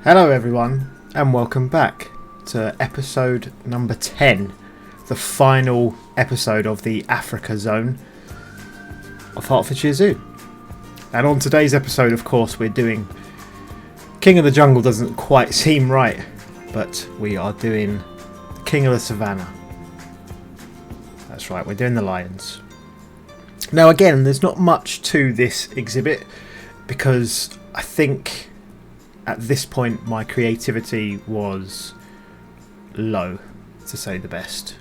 Hello everyone and welcome back to episode number 10, the final episode of the Africa zone of Hertfordshire Zoo. And on today's episode, of course, we're doing King of the Jungle. Doesn't quite seem right, but we are doing King of the Savannah. That's right, we're doing the lions. Now again, there's not much to this exhibit because I think at this point my creativity was low, to say the best.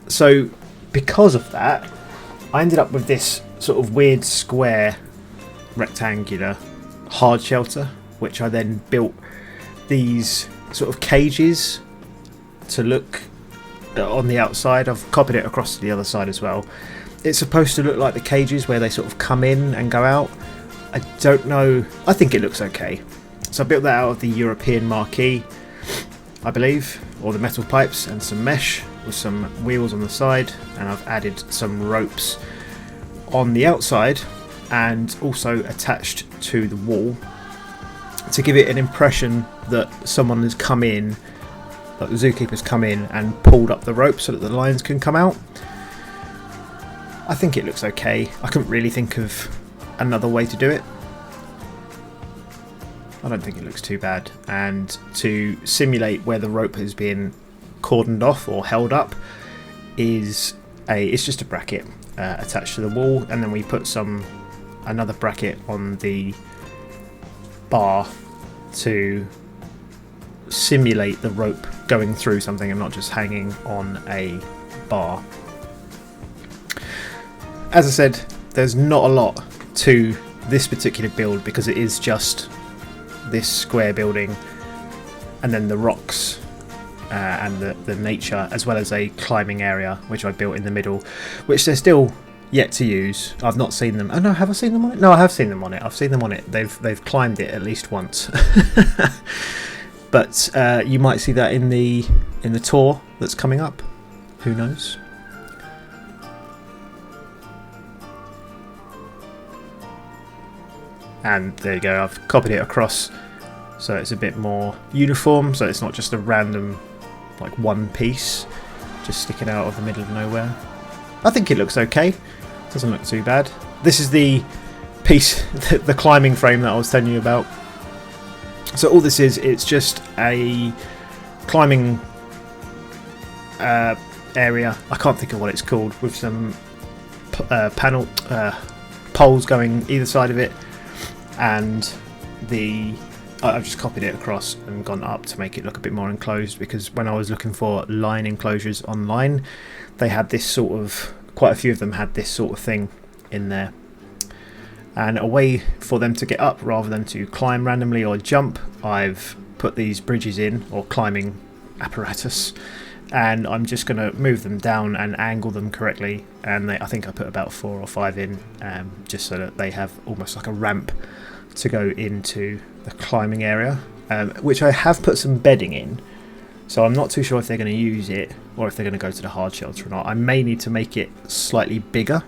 So because of that, I ended up with this sort of weird square rectangular hard shelter, which I then built these sort of cages to look on the outside. I've copied it across to the other side as well. It's supposed to look like the cages where they sort of come in and go out. I don't know, I think it looks okay. So I built that out of the European marquee, I believe, or the metal pipes, and some mesh with some wheels on the side, and I've added some ropes on the outside and also attached to the wall to give it an impression that someone has come in, that the zookeeper's come in and pulled up the rope so that the lions can come out. I think it looks okay. I couldn't really think of another way to do it. I don't think it looks too bad. And to simulate where the rope has been cordoned off or held up it's just a bracket attached to the wall, and then we put another bracket on the bar to simulate the rope going through something and not just hanging on a bar. As I said, there's not a lot to this particular build because it is just this square building and then the rocks and the nature, as well as a climbing area which I built in the middle, which they're still yet to use. I've not seen them. Oh no, have I seen them on it? No, I have seen them on it. I've seen them on it. They've climbed it at least once. But you might see that in the tour that's coming up. Who knows? And there you go, I've copied it across so it's a bit more uniform, so it's not just a random like one piece just sticking out of the middle of nowhere. I think it looks okay, doesn't look too bad. This is the piece, the climbing frame that I was telling you about. So all this is, it's just a climbing area, I can't think of what it's called, with some poles going either side of it. And I've just copied it across and gone up to make it look a bit more enclosed, because when I was looking for lion enclosures online, they had this sort of, quite a few of them had this sort of thing in there. And a way for them to get up rather than to climb randomly or jump, I've put these bridges in, or climbing apparatus, and I'm just going to move them down and angle them correctly. And I think I put about 4 or 5 in, just so that they have almost like a ramp to go into the climbing area, which I have put some bedding in. So I'm not too sure if they're going to use it or if they're going to go to the hard shelter or not. I may need to make it slightly bigger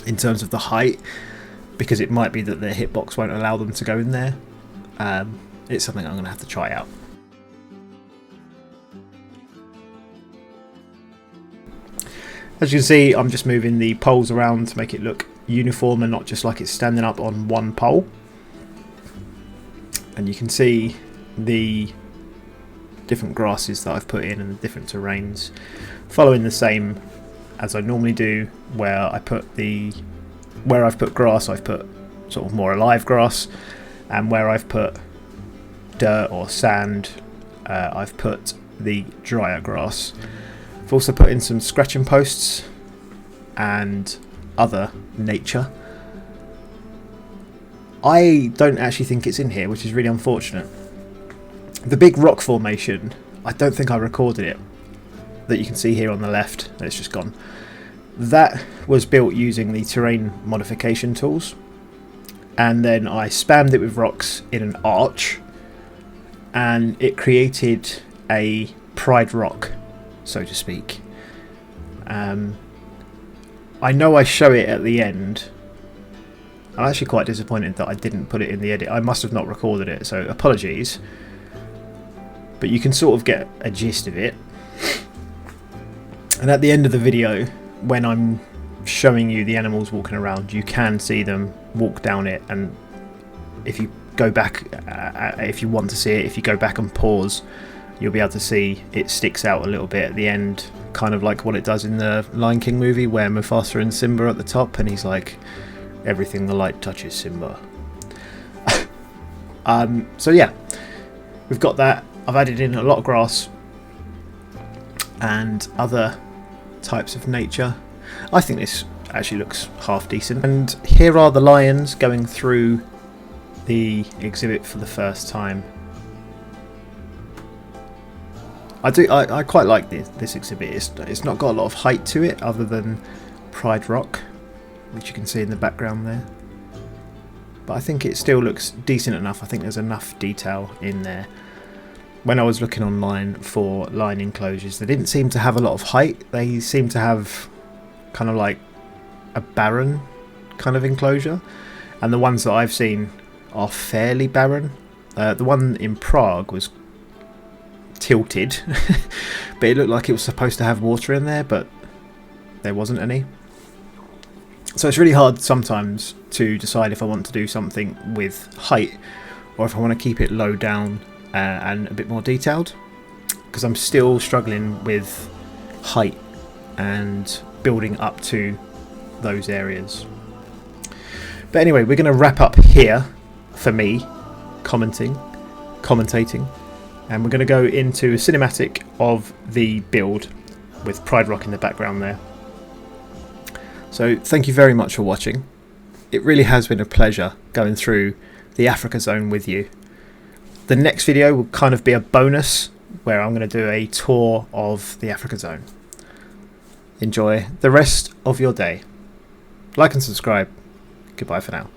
in terms of the height, because it might be that their hitbox won't allow them to go in there. It's something I'm going to have to try out. As you can see, I'm just moving the poles around to make it look uniform and not just like it's standing up on one pole. And you can see the different grasses that I've put in and the different terrains, following the same as I normally do, where I've put grass, I've put sort of more alive grass, and where I've put dirt or sand, I've put the drier grass. I've also put in some scratching posts and other nature. I don't actually think it's in here, which is really unfortunate. The big rock formation, I don't think I recorded it, that you can see here on the left. It's just gone. That was built using the terrain modification tools, and then I spammed it with rocks in an arch, and it created a pride rock, so to speak. I know I show it at the end I'm actually quite disappointed that I didn't put it in the edit. I must have not recorded it, so apologies. But you can sort of get a gist of it. And at the end of the video, when I'm showing you the animals walking around, you can see them walk down it, and if you go back, if you want to see it, if you go back and pause, you'll be able to see it sticks out a little bit at the end, kind of like what it does in the Lion King movie where Mufasa and Simba are at the top and he's like, everything the light touches, Simba. So yeah, we've got that. I've added in a lot of grass and other types of nature. I think this actually looks half decent. And here are the lions going through the exhibit for the first time. I quite like this exhibit. It's not got a lot of height to it other than Pride Rock, which you can see in the background there. But I think it still looks decent enough. I think there's enough detail in there. When I was looking online for lion enclosures, they didn't seem to have a lot of height. They seem to have kind of like a barren kind of enclosure. And the ones that I've seen are fairly barren. The one in Prague was tilted, but it looked like it was supposed to have water in there, but there wasn't any. So it's really hard sometimes to decide if I want to do something with height or if I want to keep it low down and a bit more detailed, because I'm still struggling with height and building up to those areas. But anyway, we're going to wrap up here for me commentating, and we're going to go into a cinematic of the build with Pride Rock in the background there. So thank you very much for watching. It really has been a pleasure going through the Africa zone with you. The next video will kind of be a bonus where I'm going to do a tour of the Africa zone. Enjoy the rest of your day. Like and subscribe. Goodbye for now.